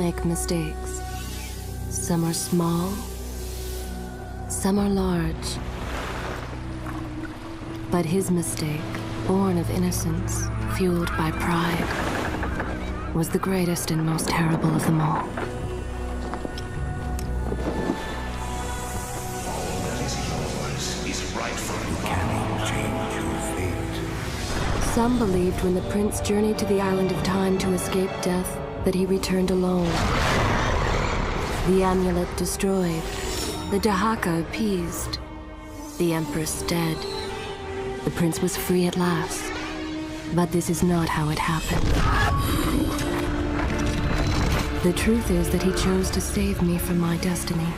make mistakes. Some are small, some are large. But his mistake, born of innocence, fueled by pride, was the greatest and most terrible of them all. Some believed when the prince journeyed to the Island of Time to escape death, that he returned alone. The amulet destroyed, the Dahaka appeased, the Empress dead. The prince was free at last. But this is not how it happened. The truth is that he chose to save me from my destiny.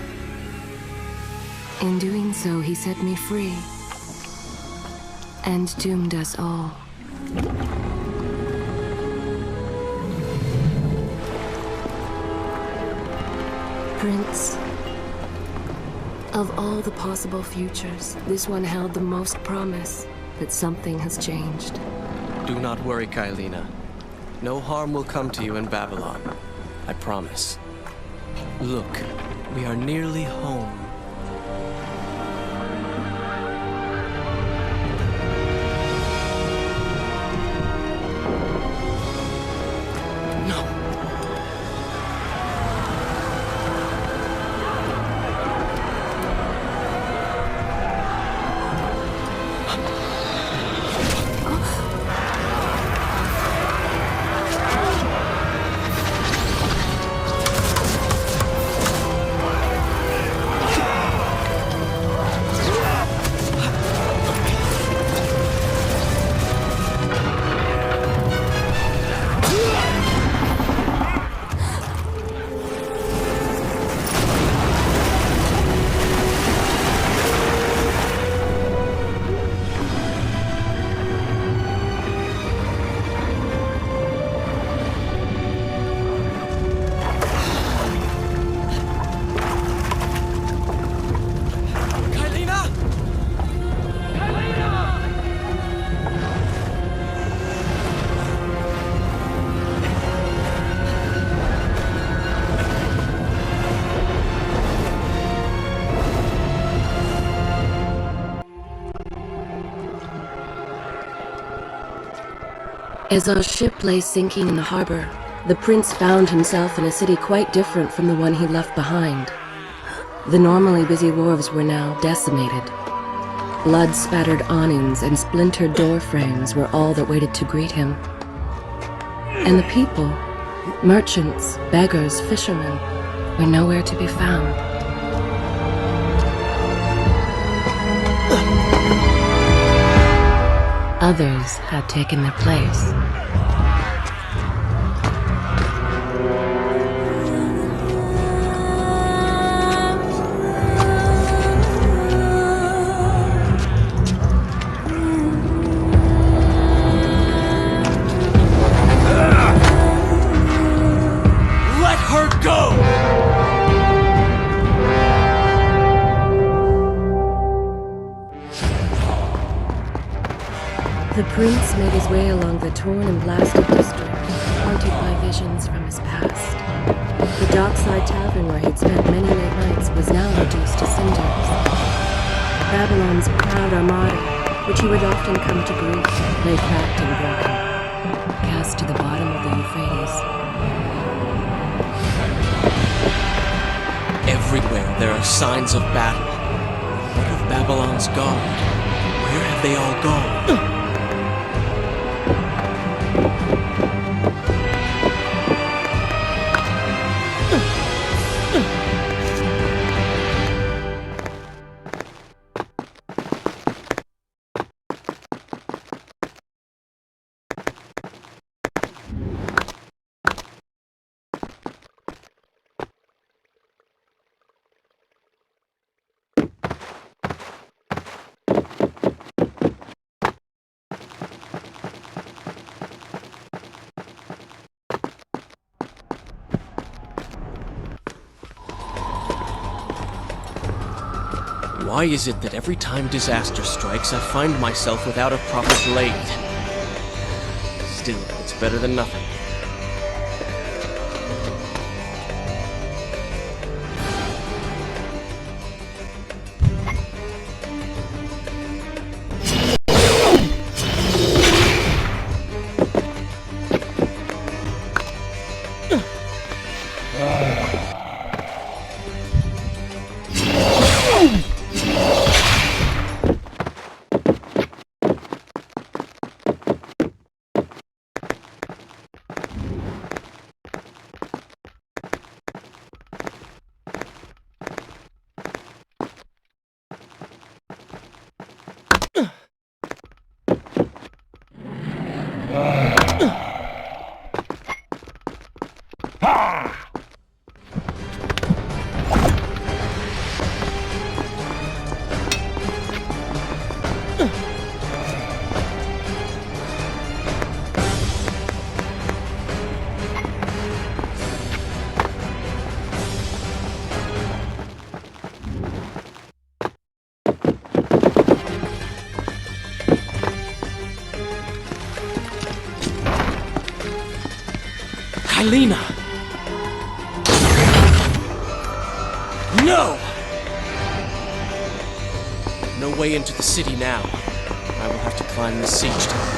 In doing so, he set me free. And doomed us all. Prince, of all the possible futures, this one held the most promise that something has changed. Do not worry, Kailina. No harm will come to you in Babylon. I promise. Look, we are nearly home. As our ship lay sinking in the harbor, the prince found himself in a city quite different from the one he left behind. The normally busy wharves were now decimated. Blood-spattered awnings and splintered door frames were all that waited to greet him. And the people, merchants, beggars, fishermen, were nowhere to be found. Others had taken their place. Let her go! The prince made his way along the torn and blasted district, haunted by visions from his past. The dockside tavern where he'd spent many late nights was now reduced to cinders. Babylon's proud armada, which he would often come to greet, lay cracked and broken, cast to the bottom of the Euphrates. Everywhere there are signs of battle. What of Babylon's guard? Where have they all gone? Why is it that every time disaster strikes, I find myself without a proper blade? Still, it's better than nothing. Kylina! No! No way into the city now. I will have to climb this siege tower.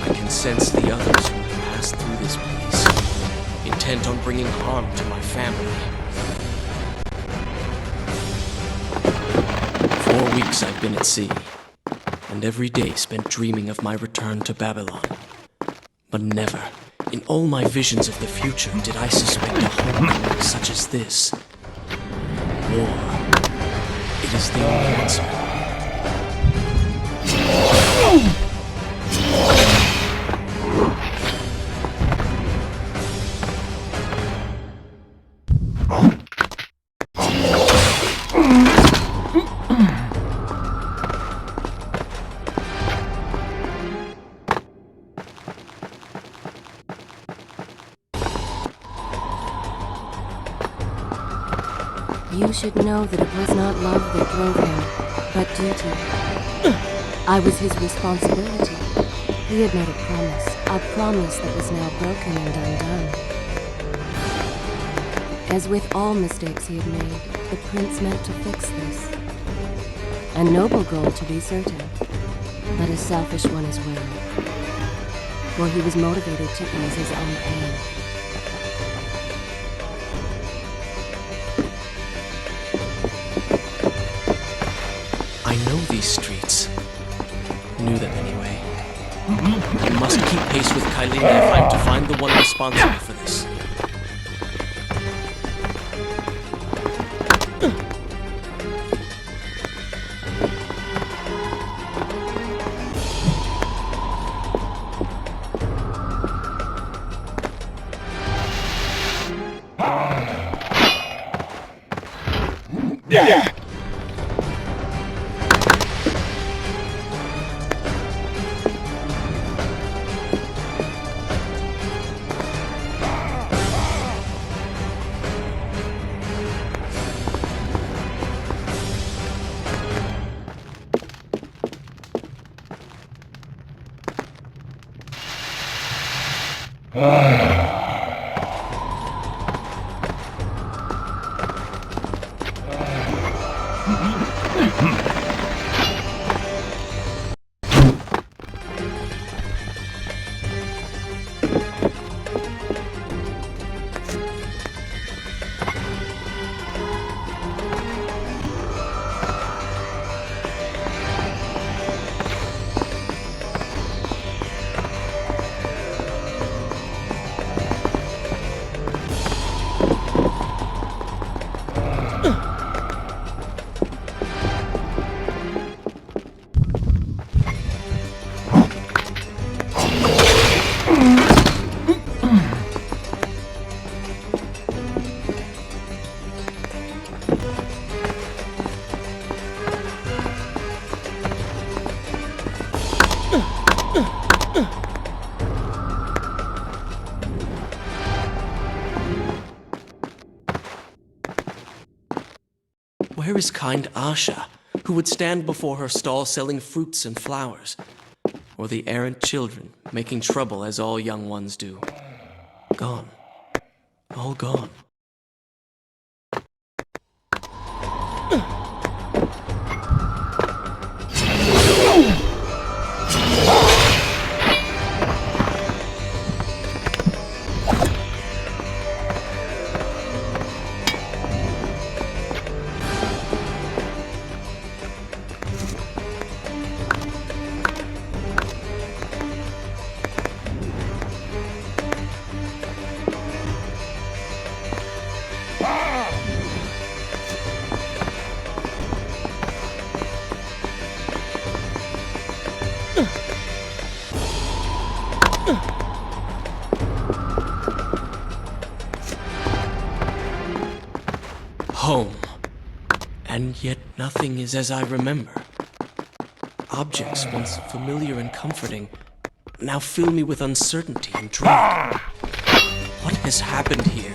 I can sense the others who have passed through this place, intent on bringing harm to my family. 4 weeks I've been at sea, and every day spent dreaming of my return to Babylon. But never, in all my visions of the future, did I suspect a homecoming such as this. War. It is the only answer. You should know that it was not love that drove him, but duty. I was his responsibility. He had made a promise that was now broken and undone. As with all mistakes he had made, the prince meant to fix this. A noble goal, to be certain, but a selfish one as well. For he was motivated to ease his own pain. I know these streets. Knew them anyway. I must keep pace with Kylina if I'm to find the one responsible for this. Where is kind Asha, who would stand before her stall selling fruits and flowers? Or the errant children, making trouble as all young ones do? Gone. All gone. Home. And yet nothing is as I remember. Objects once familiar and comforting now fill me with uncertainty and dread. What has happened here?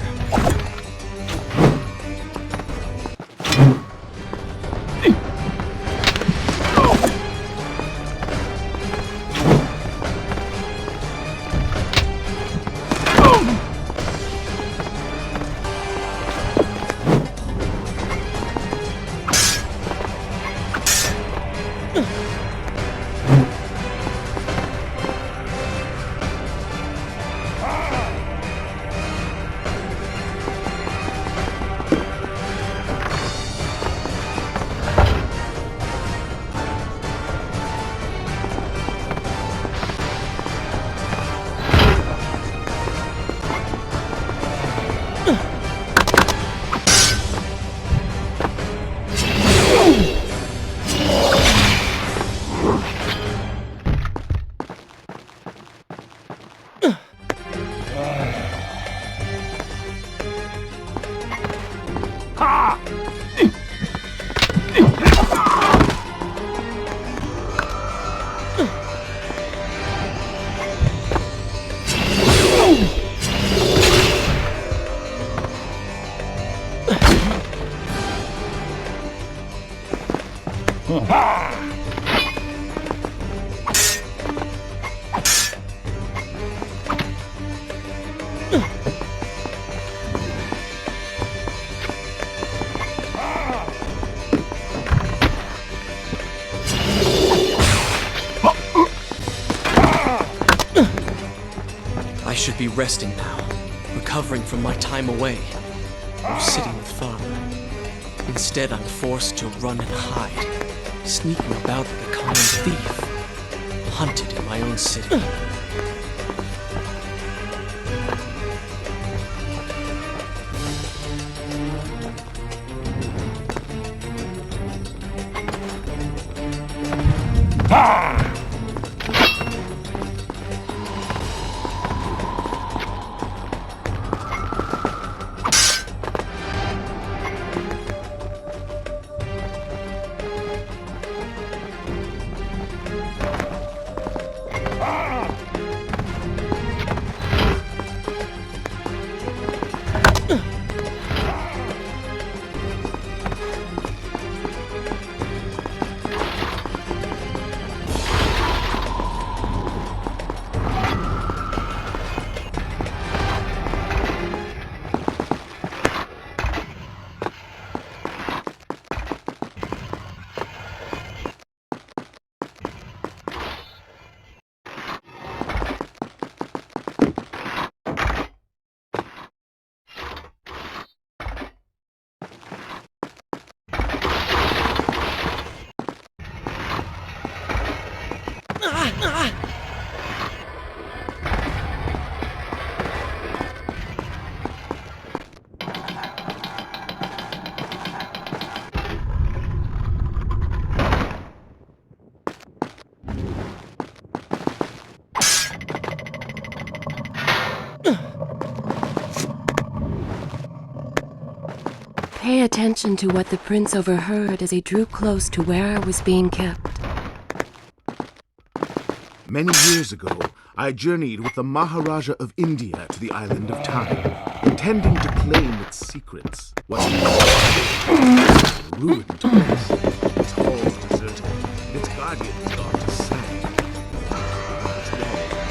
I should be resting now, recovering from my time away, or sitting with father. Instead, I'm forced to run and hide, sneaking about like a common thief, hunted in my own city. Pay attention to what the prince overheard as he drew close to where I was being kept. Many years ago, I journeyed with the Maharaja of India to the island of Time, intending to claim its secrets. What a ruined place. Its halls deserted, and its guardians gone to sand.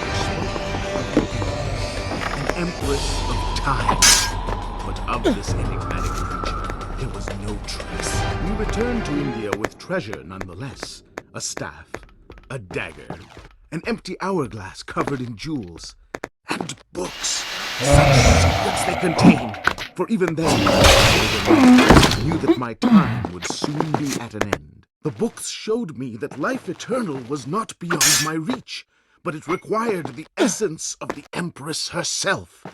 Its walls were an empress of time. But of this enigmatic creature, there was no trace. We returned to India with treasure nonetheless. A staff, a dagger, an empty hourglass covered in jewels, and books. Such secrets they contained. For even then, I knew that my time would soon be at an end. The books showed me that life eternal was not beyond my reach, but it required the essence of the Empress herself,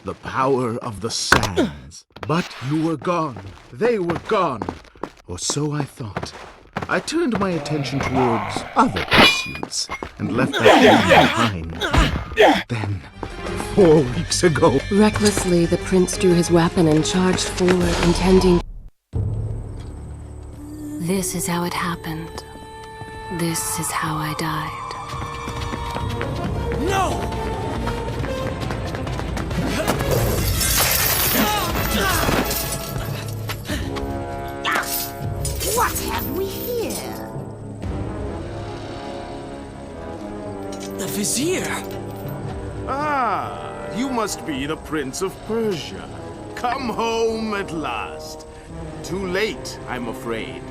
the power of the sands. But you were gone. They were gone. Or so I thought. I turned my attention towards other pursuits and left that behind. Then, 4 weeks ago... Recklessly, the prince drew his weapon and charged forward, intending... This is how it happened. This is how I died. No! What have we here? The Vizier! Ah, you must be the Prince of Persia. Come home at last. Too late, I'm afraid.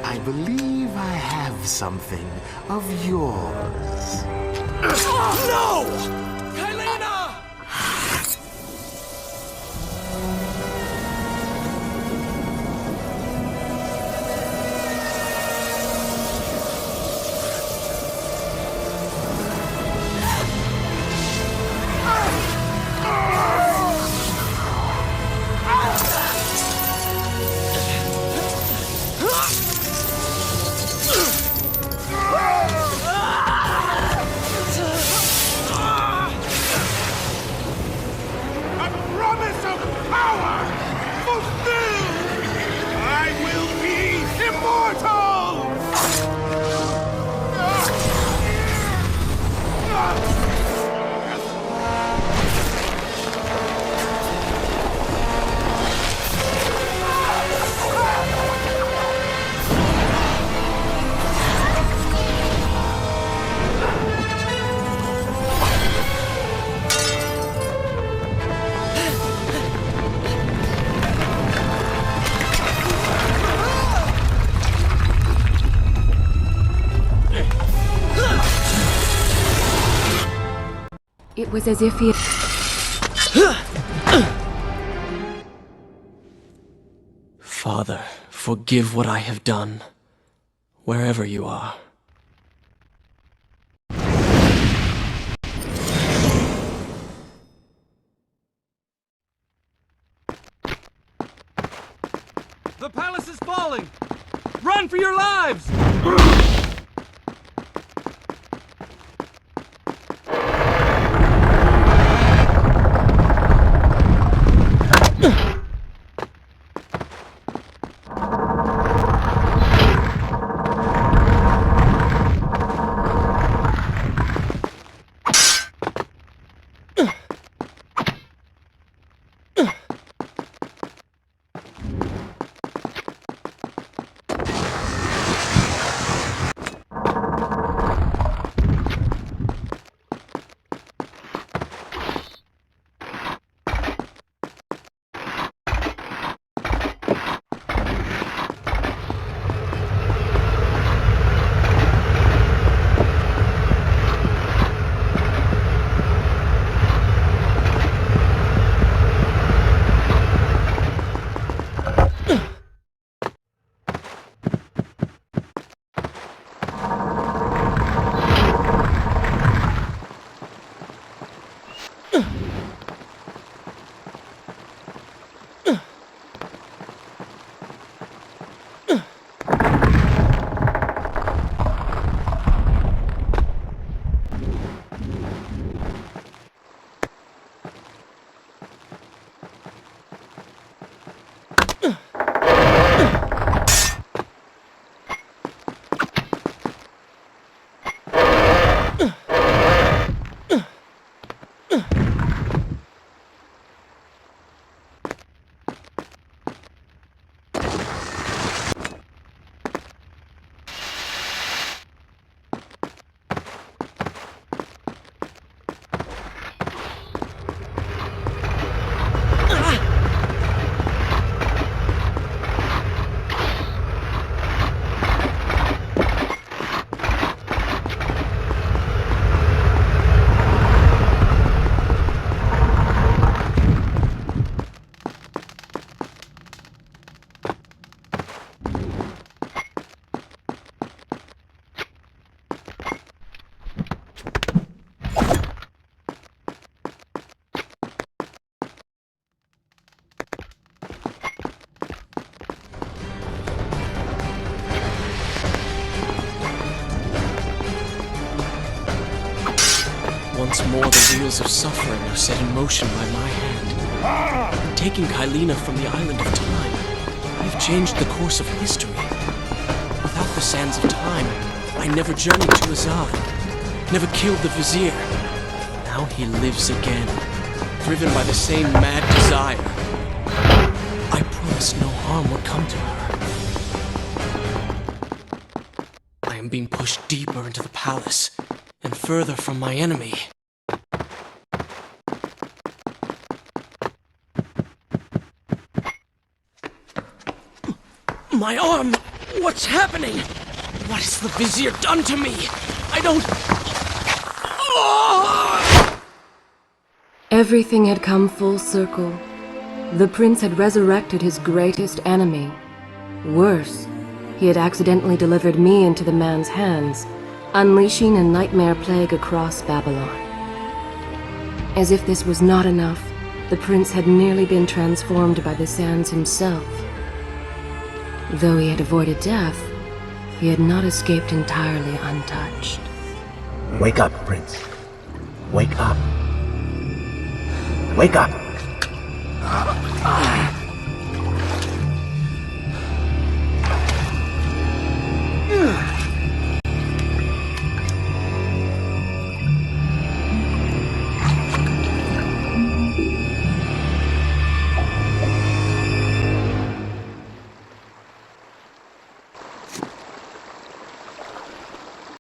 I believe I have something of yours. No! Kylena! A promise of power fulfilled! I will be immortal! It was as if he... Father, forgive what I have done, wherever you are. The palace is falling! Run for your lives! Once more the wheels of suffering are set in motion by my hand, taking Kylena from the island of time. I've changed the course of history. Without the sands of time, I never journeyed to Azad, never killed the vizier. Now he lives again, driven by the same mad desire. I promised no harm would come to her. I am being pushed deeper into the palace, and further from my enemy. My arm! What's happening? What has the vizier done to me? I don't... Everything had come full circle. The prince had resurrected his greatest enemy. Worse, he had accidentally delivered me into the man's hands, unleashing a nightmare plague across Babylon. As if this was not enough, the prince had nearly been transformed by the sands himself. Though he had avoided death, he had not escaped entirely untouched. Wake up, Prince. Wake up. Wake up!